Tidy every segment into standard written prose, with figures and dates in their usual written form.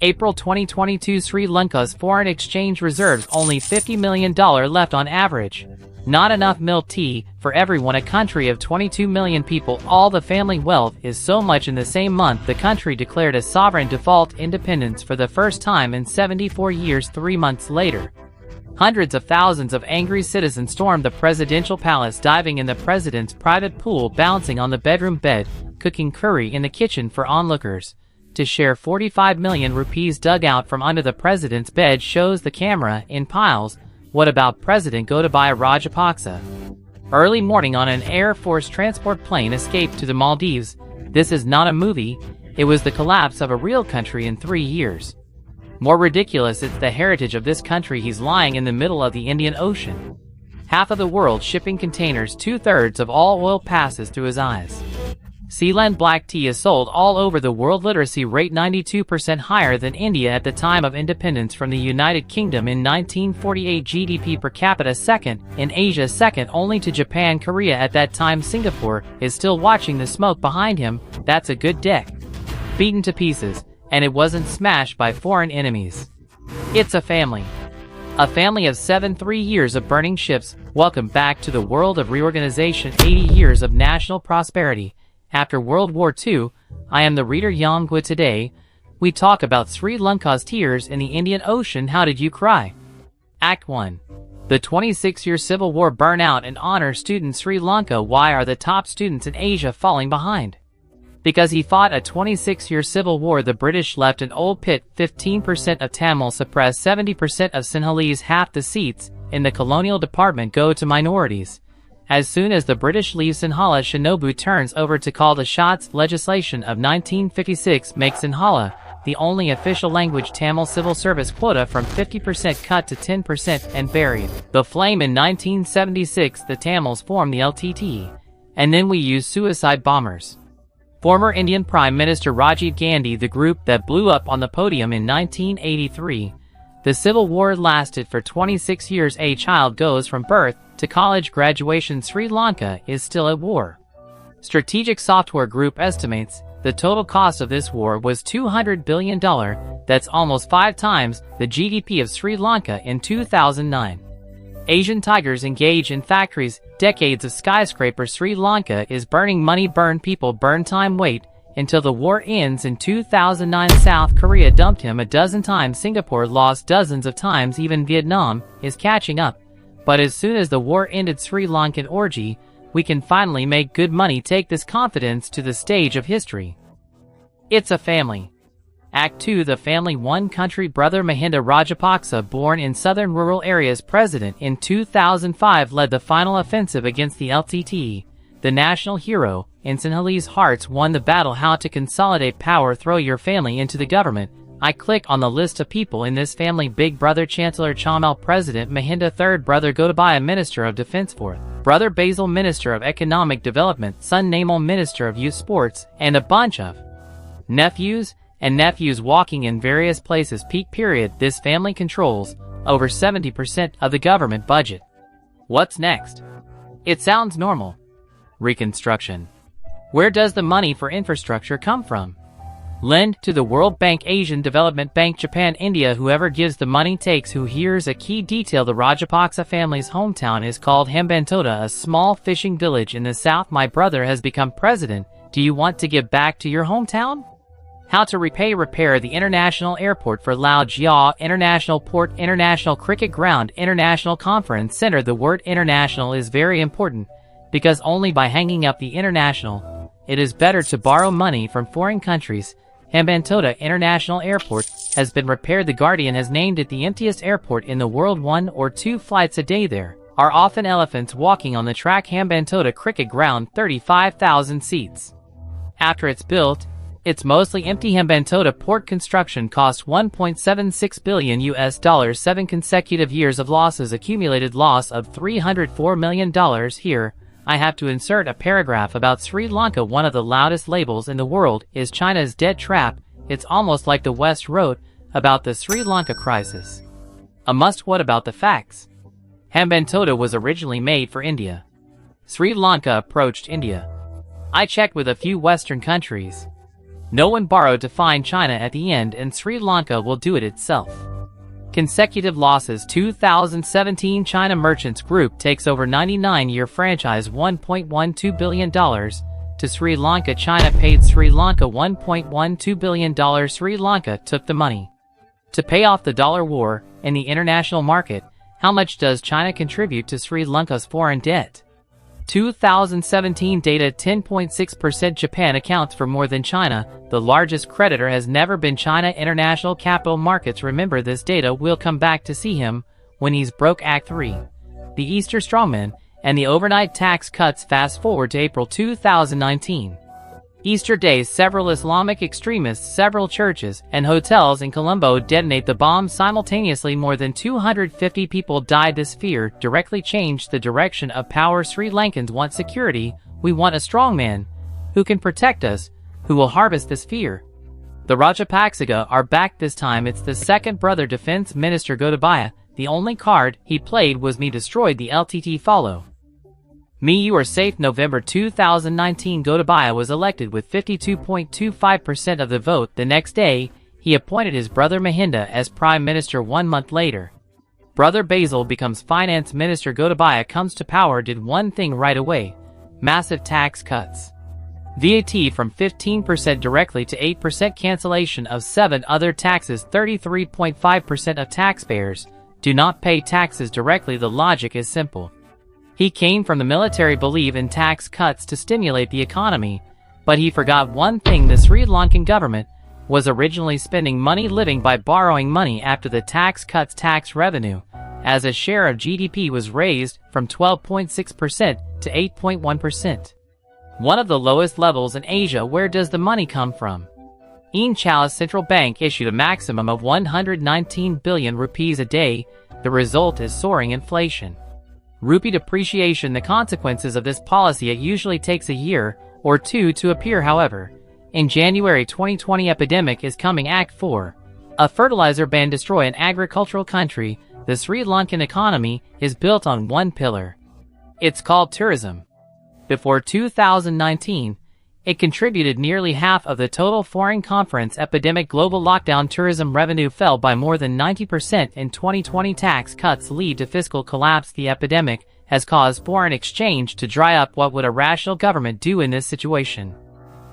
April 2022 Sri Lanka's foreign exchange reserves only $50 million left on average. Not enough milk tea for everyone. A country of 22 million people, all the family wealth is so much. In the same month, the country declared a sovereign default independence for the first time in 74 years. 3 months later, hundreds of thousands of angry citizens stormed the presidential palace, diving in the president's private pool, bouncing on the bedroom bed, cooking curry in the kitchen for onlookers to share. 45 million rupees dug out from under the president's bed, shows the camera in piles. What about President Gotabaya Rajapaksa? Early morning on an Air Force transport plane escaped to the Maldives. This is not a movie. It was the collapse of a real country in 3 years. More ridiculous, it's the heritage of this country. He's lying in the middle of the Indian Ocean. Half of the world's shipping containers, 2/3 of all oil passes through his eyes. Ceylon black tea is sold all over the world. Literacy rate 92% higher than India at the time of independence from the United Kingdom in 1948. GDP per capita second in Asia, second only to Japan, Korea at that time. Singapore is still watching the smoke behind him. That's a good deck. Beaten to pieces, and it wasn't smashed by foreign enemies. It's a family. A family of 7. 3 years of burning ships. Welcome back to the world of reorganization. 80 years of national prosperity. After World War II, I am the reader Yongwa. Today, we talk about Sri Lanka's tears in the Indian Ocean. How did you cry? Act 1. The 26-year civil war burnout and honor student Sri Lanka. Why are the top students in Asia falling behind? Because he fought a 26-year civil war. The British left an old pit. 15% of Tamils suppressed, 70% of Sinhalese. Half the seats in the colonial department go to minorities. As soon as the British leave Sinhala, Shinobu turns over to call the shots. Legislation of 1956 makes Sinhala the only official language. Tamil civil service quota from 50% cut to 10% and buried the flame. In 1976, the Tamils formed the LTT, and then we used suicide bombers. Former Indian Prime Minister Rajiv Gandhi, the group that blew up on the podium in 1983. The Civil War lasted for 26 years. A child goes from birth to college graduation. Sri Lanka is still at war. Strategic Software Group estimates the total cost of this war was $200 billion. That's almost 5 times the GDP of Sri Lanka in 2009. Asian tigers engage in factories. Decades of skyscrapers. Sri Lanka is burning money, burn people, burn time. Wait until the war ends. In 2009, South Korea dumped him a dozen times. Singapore lost dozens of times. Even Vietnam is catching up. But as soon as the war ended, Sri Lankan orgy, we can finally make good money. Take this confidence to the stage of history. It's a family. Act 2. The family. One country. Brother Mahinda Rajapaksa, born in southern rural areas, president in 2005, led the final offensive against the LTT. The national hero, in Sinhalese hearts, won the battle. How to consolidate power. Throw your family into the government. I click on the list of people in this family. Big brother Chancellor Chamal, President Mahinda. Third brother Gotabaya, Minister of Defense. Fourth brother Basil, Minister of Economic Development. Son Namal, Minister of Youth Sports, and a bunch of nephews and nephews walking in various places. Peak period. This family controls over 70% of the government budget. What's next? It sounds normal. Reconstruction. Where does the money for infrastructure come from? Lend to the World Bank, Asian Development Bank, Japan, India. Whoever gives the money takes. Who? Here's a key detail. The Rajapaksa family's hometown is called Hambantota, a small fishing village in the south. My brother has become president. Do you want to give back to your hometown? How to repay. Repair the international airport for Lao Jia, international port, international cricket ground, international conference center. The word international is very important, because only by hanging up the international, it is better to borrow money from foreign countries. Hambantota International Airport has been repaired. The Guardian has named it the emptiest airport in the world. 1 or 2 flights a day there are often elephants walking on the track. Hambantota cricket ground, 35,000 seats. After it's built, it's mostly empty. Hambantota port construction cost $1.76 billion. 7 consecutive years of losses. Accumulated loss of $304 million. Here, I have to insert a paragraph about Sri Lanka. One of the loudest labels in the world is China's debt trap. It's almost like the West wrote about the Sri Lanka crisis. A must. What about the facts? Hambantota was originally made for India. Sri Lanka approached India. I checked with a few Western countries. No one borrowed to find China at the end, and Sri Lanka will do it itself. Consecutive losses. 2017 China Merchants Group takes over 99-year franchise $1.12 billion to Sri Lanka. China paid Sri Lanka $1.12 billion. Sri Lanka took the money to pay off the dollar war in the international market. How much does China contribute to Sri Lanka's foreign debt? 2017 data: 10.6%. Japan accounts for more than China. The largest creditor has never been China. International capital markets. Remember this data. We'll come back to see him when he's broke. Act 3. The Easter strongman and the overnight tax cuts. Fast forward to April 2019. Easter Day, several Islamic extremists, several churches, and hotels in Colombo detonate the bomb simultaneously. More than 250 people died. This fear directly changed the direction of power. Sri Lankans want security. We want a strong man who can protect us, who will harvest this fear. The Rajapaksa are back. This time it's the second brother, Defense Minister Gotabaya. The only card he played was "Me destroyed the LTT follow. Me, you are safe." November 2019, Gotabaya was elected with 52.25% of the vote. The next day, he appointed his brother Mahinda as Prime Minister. 1 month later, brother Basil becomes Finance Minister. Gotabaya comes to power, did one thing right away: massive tax cuts. VAT from 15% directly to 8%, cancellation of 7 other taxes. 33.5% of taxpayers do not pay taxes directly. The logic is simple. He came from the military, believe in tax cuts to stimulate the economy, but he forgot one thing: the Sri Lankan government was originally spending money living by borrowing money. After the tax cuts, tax revenue as a share of GDP was raised from 12.6% to 8.1%. One of the lowest levels in Asia. Where does the money come from? Ian Chalice Central Bank issued a maximum of 119 billion rupees a day. The result is soaring inflation. Rupee depreciation. The consequences of this policy: it usually takes a year or two to appear. However, in January 2020, epidemic is coming. Act 4. A fertilizer ban. Destroy an agricultural country. The Sri Lankan economy is built on one pillar. It's called tourism. Before 2019, it contributed nearly half of the total foreign conference. Epidemic, global lockdown, tourism revenue fell by more than 90% in 2020. Tax cuts lead to fiscal collapse. The epidemic has caused foreign exchange to dry up. What would a rational government do in this situation?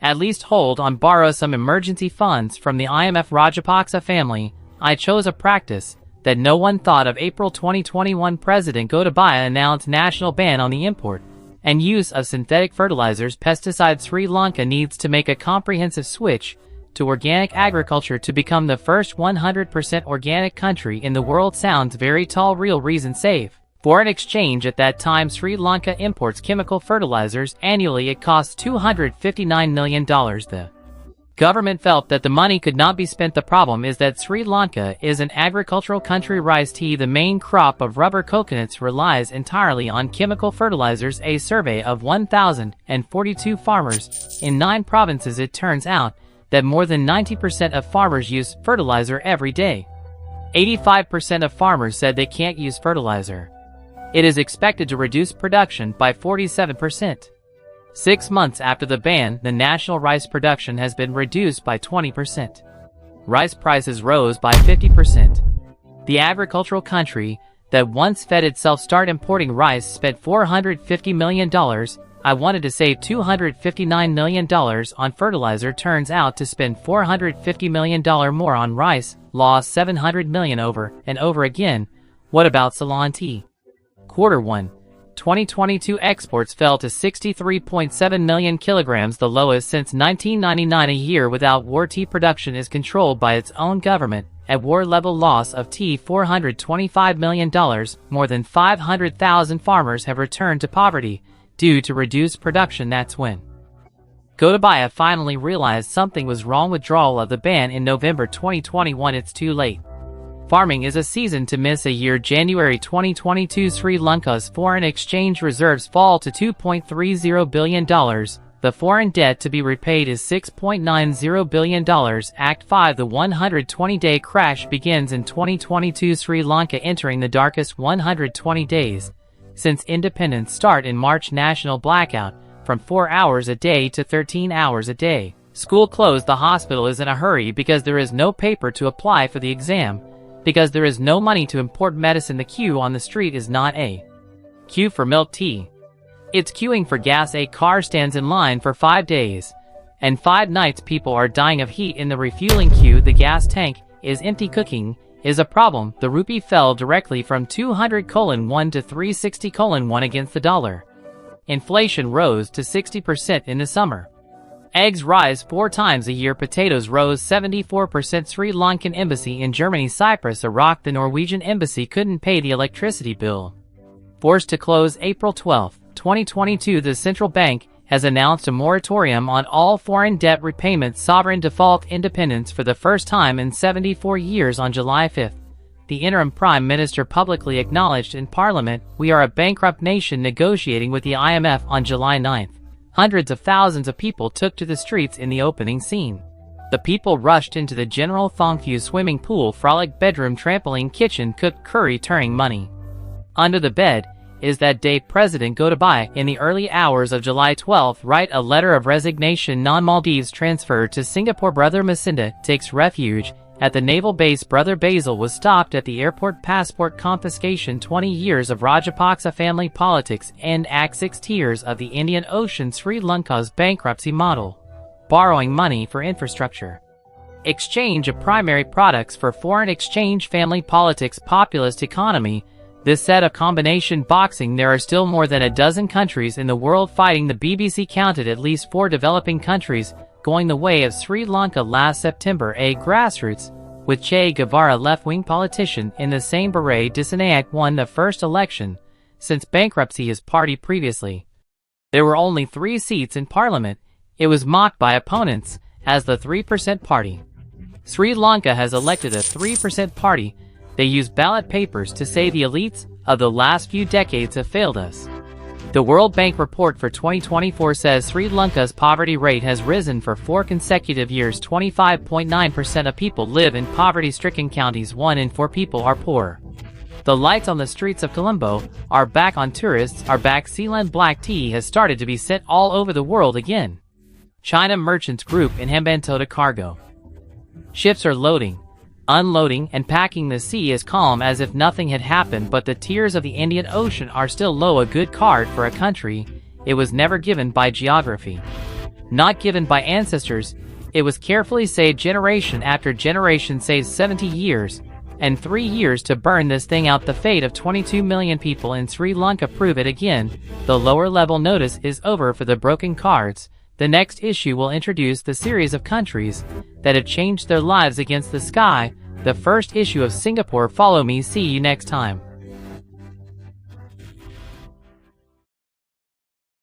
At least hold on, borrow some emergency funds from the IMF. Rajapaksa family: I chose a practice that no one thought of. April 2021, President Gotabaya announced national ban on the import and use of synthetic fertilizers, pesticides. Sri Lanka needs to make a comprehensive switch to organic agriculture to become the first 100% organic country in the world. Sounds very tall. Real reason: save foreign exchange. At that time, Sri Lanka imports chemical fertilizers. Annually, it costs $259 million. The government felt that the money could not be spent. The problem is that Sri Lanka is an agricultural country. Rice, tea, the main crop of rubber, coconuts relies entirely on chemical fertilizers. A survey of 1,042 farmers in 9 provinces, it turns out that more than 90% of farmers use fertilizer every day. 85% of farmers said they can't use fertilizer. It is expected to reduce production by 47%. 6 months after the ban, the national rice production has been reduced by 20%. Rice prices rose by 50%. The agricultural country that once fed itself start importing rice, spent $450 million. I wanted to save $259 million on fertilizer, turns out to spend $450 million more on rice, lost $700 million over and over again. What about Ceylon tea? Quarter 1. 2022 exports fell to 63.7 million kilograms, the lowest since 1999. A year without war. Tea production is controlled by its own government. At war level, loss of tea $425 million. More than 500,000 farmers have returned to poverty due to reduced production. That's when Gotabaya finally realized something was wrong. Withdrawal of the ban in November 2021. It's too late. Farming is a season to miss. A year. January 2022, Sri Lanka's foreign exchange reserves fall to $2.30 billion. The foreign debt to be repaid is $6.90 billion. Act 5. The 120-day crash begins in 2022. Sri Lanka entering the darkest 120 days since independence. Start in March. National blackout from 4 hours a day to 13 hours a day. School closed, the hospital is in a hurry because there is no paper to apply for the exam, because there is no money to import medicine. The queue on the street is not a queue for milk tea. It's queuing for gas. A car stands in line for 5 days, and 5 nights people are dying of heat in the refueling queue. The gas tank is empty. Cooking is a problem. The rupee fell directly from 200:1 to 360:1 against the dollar. Inflation rose to 60% in the summer. Eggs rise 4 times a year. Potatoes rose 74%. Sri Lankan embassy in Germany. Cyprus, Iraq. The Norwegian embassy couldn't pay the electricity bill. Forced to close April 12, 2022. The central bank has announced a moratorium on all foreign debt repayments. Sovereign default independence for the first time in 74 years. On July 5, the interim prime minister publicly acknowledged in parliament, "We are a bankrupt nation," negotiating with the IMF. On July 9, hundreds of thousands of people took to the streets in the opening scene. The people rushed into the General Thongfu swimming pool, frolic, bedroom, trampoline, kitchen, cooked curry, turning money under the bed. Is that day President Gotabaya, in the early hours of July 12, write a letter of resignation. Non-Maldives transferred to Singapore. Brother Masinda takes refuge at the naval base. Brother Basil was stopped at the airport. Passport confiscation. 20 years of Rajapaksa family politics and Act 6 tiers of the Indian Ocean. Sri Lanka's bankruptcy model. Borrowing money for infrastructure. Exchange of primary products for foreign exchange. Family politics. Populist economy. This set of combination boxing. There are still more than a dozen countries in the world fighting. The BBC counted at least 4 developing countries going the way of Sri Lanka last September. A grassroots, with Che Guevara, left-wing politician in the same beret. Disinayak won the first election since bankruptcy. His party previously, there were only 3 seats in parliament. It was mocked by opponents as the 3% party. Sri Lanka has elected a 3% party. They use ballot papers to say the elites of the last few decades have failed us. The World Bank report for 2024 says Sri Lanka's poverty rate has risen for 4 consecutive years. 25.9% of people live in poverty-stricken counties. 1 in 4 people are poor. The lights on the streets of Colombo are back on. Tourists are back. Ceylon black tea has started to be sent all over the world again. China merchants group in Hambantota cargo. Ships are loading, unloading, and packing. The sea is calm as if nothing had happened, but the tiers of the Indian Ocean are still low. A good card for a country. It was never given by geography, not given by ancestors. It was carefully saved generation after generation. Saves 70 years and 3 years to burn this thing out. The fate of 22 million people in Sri Lanka prove it again. The lower level notice is over for the broken cards. The next issue will introduce the series of countries that have changed their lives against the sky. The first issue of Singapore. Follow me. See you next time.